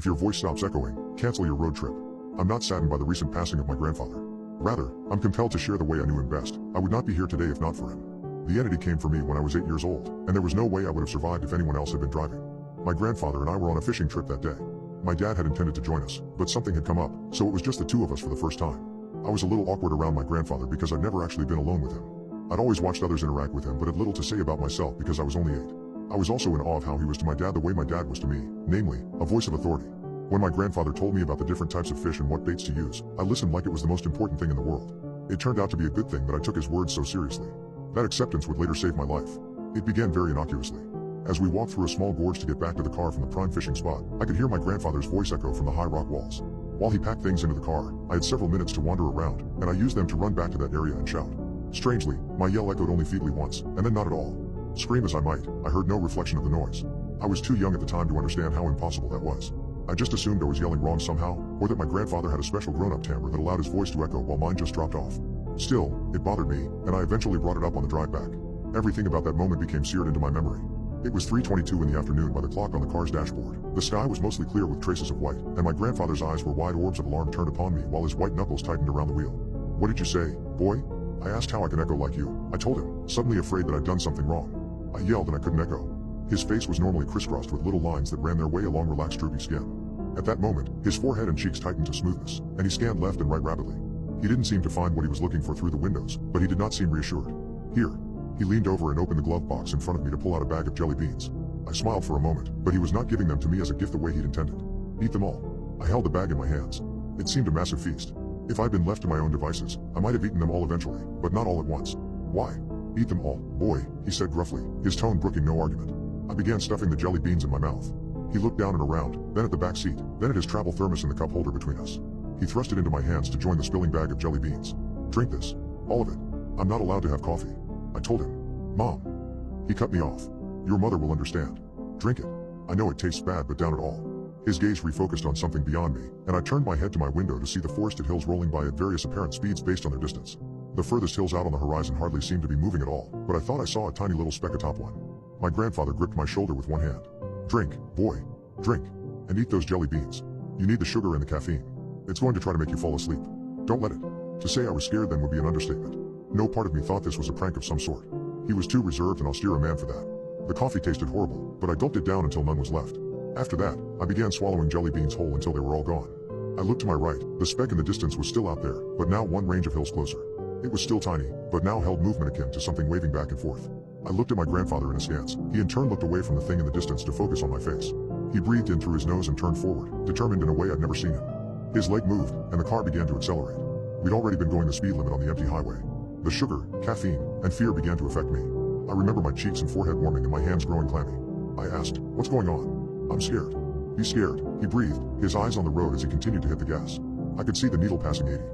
If your voice stops echoing, cancel your road trip. I'm not saddened by the recent passing of my grandfather. Rather, I'm compelled to share the way I knew him best. I would not be here today if not for him. The entity came for me when I was 8 years old, and there was no way I would have survived if anyone else had been driving. My grandfather and I were on a fishing trip that day. My dad had intended to join us, but something had come up, so it was just the two of us for the first time. I was a little awkward around my grandfather because I'd never actually been alone with him. I'd always watched others interact with him but had little to say about myself because I was only 8. I was also in awe of how he was to my dad the way my dad was to me, namely, a voice of authority. When my grandfather told me about the different types of fish and what baits to use, I listened like it was the most important thing in the world. It turned out to be a good thing that I took his words so seriously. That acceptance would later save my life. It began very innocuously. As we walked through a small gorge to get back to the car from the prime fishing spot, I could hear my grandfather's voice echo from the high rock walls. While he packed things into the car, I had several minutes to wander around, and I used them to run back to that area and shout. Strangely, my yell echoed only feebly once, and then not at all. Scream as I might, I heard no reflection of the noise. I was too young at the time to understand how impossible that was. I just assumed I was yelling wrong somehow, or that my grandfather had a special grown-up timbre that allowed his voice to echo while mine just dropped off. Still, it bothered me, and I eventually brought it up on the drive back. Everything about that moment became seared into my memory. It was 3:22 in the afternoon by the clock on the car's dashboard. The sky was mostly clear with traces of white, and my grandfather's eyes were wide orbs of alarm turned upon me while his white knuckles tightened around the wheel. "What did you say, boy?" I asked how I can echo like you. I told him, suddenly afraid that I'd done something wrong. I yelled and I couldn't echo. His face was normally crisscrossed with little lines that ran their way along relaxed droopy skin. At that moment, his forehead and cheeks tightened to smoothness, and he scanned left and right rapidly. He didn't seem to find what he was looking for through the windows, but he did not seem reassured. "Here." He leaned over and opened the glove box in front of me to pull out a bag of jelly beans. I smiled for a moment, but he was not giving them to me as a gift the way he'd intended. "Eat them all." I held the bag in my hands. It seemed a massive feast. If I'd been left to my own devices, I might have eaten them all eventually, but not all at once. "Why? Eat them all, boy," he said gruffly, his tone brooking no argument. I began stuffing the jelly beans in my mouth. He looked down and around, then at the back seat, then at his travel thermos and the cup holder between us. He thrust it into my hands to join the spilling bag of jelly beans. "Drink this. All of it." "I'm not allowed to have coffee," I told him. "Mom." He cut me off. "Your mother will understand. Drink it. I know it tastes bad but down it all." His gaze refocused on something beyond me, and I turned my head to my window to see the forested hills rolling by at various apparent speeds based on their distance. The furthest hills out on the horizon hardly seemed to be moving at all, but I thought I saw a tiny little speck atop one. My grandfather gripped my shoulder with one hand. "Drink, boy. Drink. And eat those jelly beans. You need the sugar and the caffeine. It's going to try to make you fall asleep. Don't let it." To say I was scared then would be an understatement. No part of me thought this was a prank of some sort. He was too reserved and austere a man for that. The coffee tasted horrible, but I gulped it down until none was left. After that, I began swallowing jelly beans whole until they were all gone. I looked to my right. The speck in the distance was still out there, but now one range of hills closer. It was still tiny, but now held movement akin to something waving back and forth. I looked at my grandfather in askance. He in turn looked away from the thing in the distance to focus on my face. He breathed in through his nose and turned forward, determined in a way I'd never seen him. His leg moved, and the car began to accelerate. We'd already been going the speed limit on the empty highway. The sugar, caffeine, and fear began to affect me. I remember my cheeks and forehead warming and my hands growing clammy. I asked, "What's going on?" "I'm scared." "Be scared," he breathed, his eyes on the road as he continued to hit the gas. I could see the needle passing 80.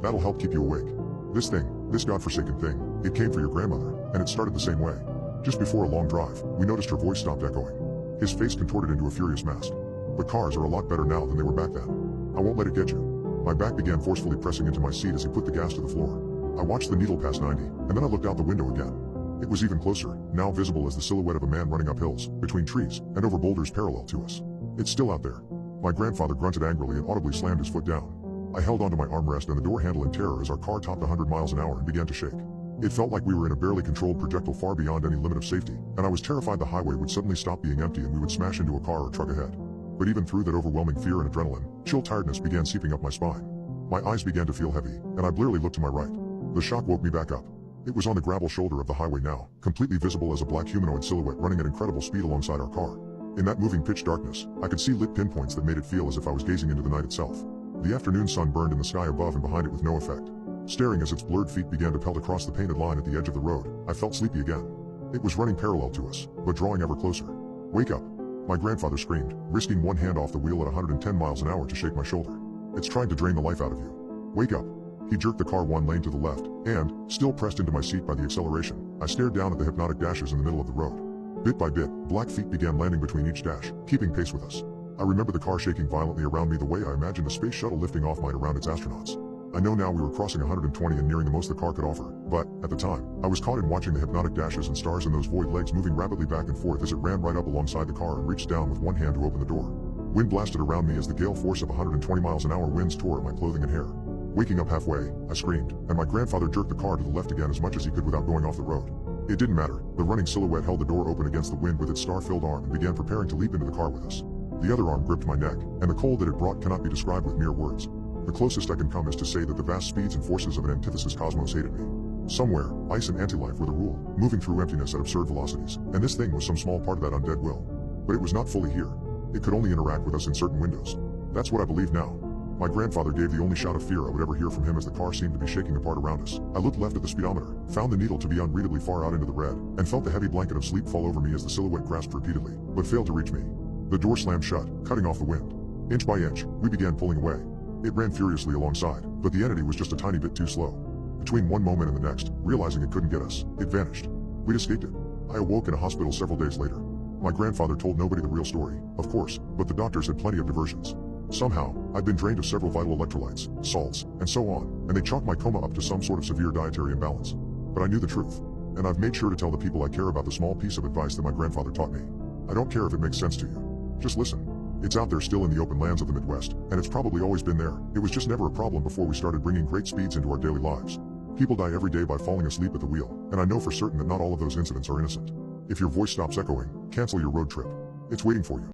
"That'll help keep you awake. This thing, this godforsaken thing, it came for your grandmother, and it started the same way." Just before a long drive, we noticed her voice stopped echoing. His face contorted into a furious mask. "But cars are a lot better now than they were back then. I won't let it get you." My back began forcefully pressing into my seat as he put the gas to the floor. I watched the needle pass 90, and then I looked out the window again. It was even closer, now visible as the silhouette of a man running up hills, between trees, and over boulders parallel to us. "It's still out there." My grandfather grunted angrily and audibly slammed his foot down. I held onto my armrest and the door handle in terror as our car topped 100 miles an hour and began to shake. It felt like we were in a barely controlled projectile far beyond any limit of safety, and I was terrified the highway would suddenly stop being empty and we would smash into a car or truck ahead. But even through that overwhelming fear and adrenaline, chill tiredness began seeping up my spine. My eyes began to feel heavy, and I blearily looked to my right. The shock woke me back up. It was on the gravel shoulder of the highway now, completely visible as a black humanoid silhouette running at incredible speed alongside our car. In that moving pitch darkness, I could see lit pinpoints that made it feel as if I was gazing into the night itself. The afternoon sun burned in the sky above and behind it with no effect. Staring as its blurred feet began to pelt across the painted line at the edge of the road, I felt sleepy again. It was running parallel to us, but drawing ever closer. "Wake up!" My grandfather screamed, risking one hand off the wheel at 110 miles an hour to shake my shoulder. "It's trying to drain the life out of you. Wake up!" He jerked the car one lane to the left, and, still pressed into my seat by the acceleration, I stared down at the hypnotic dashes in the middle of the road. Bit by bit, black feet began landing between each dash, keeping pace with us. I remember the car shaking violently around me the way I imagined a space shuttle lifting off might around its astronauts. I know now we were crossing 120 and nearing the most the car could offer, but, at the time, I was caught in watching the hypnotic dashes and stars and those void legs moving rapidly back and forth as it ran right up alongside the car and reached down with one hand to open the door. Wind blasted around me as the gale force of 120 miles an hour winds tore at my clothing and hair. Waking up halfway, I screamed, and my grandfather jerked the car to the left again as much as he could without going off the road. It didn't matter. The running silhouette held the door open against the wind with its star-filled arm and began preparing to leap into the car with us. The other arm gripped my neck, and the cold that it brought cannot be described with mere words. The closest I can come is to say that the vast speeds and forces of an antithesis cosmos hated me. Somewhere, ice and anti-life were the rule, moving through emptiness at absurd velocities, and this thing was some small part of that undead will. But it was not fully here. It could only interact with us in certain windows. That's what I believe now. My grandfather gave the only shout of fear I would ever hear from him as the car seemed to be shaking apart around us. I looked left at the speedometer, found the needle to be unreadably far out into the red, and felt the heavy blanket of sleep fall over me as the silhouette grasped repeatedly, but failed to reach me. The door slammed shut, cutting off the wind. Inch by inch, we began pulling away. It ran furiously alongside, but the entity was just a tiny bit too slow. Between one moment and the next, realizing it couldn't get us, it vanished. We'd escaped it. I awoke in a hospital several days later. My grandfather told nobody the real story, of course, but the doctors had plenty of diversions. Somehow, I'd been drained of several vital electrolytes, salts, and so on, and they chalked my coma up to some sort of severe dietary imbalance. But I knew the truth, and I've made sure to tell the people I care about the small piece of advice that my grandfather taught me. I don't care if it makes sense to you. Just listen. It's out there still in the open lands of the Midwest, and it's probably always been there. It was just never a problem before we started bringing great speeds into our daily lives. People die every day by falling asleep at the wheel, and I know for certain that not all of those incidents are innocent. If your voice stops echoing, cancel your road trip. It's waiting for you.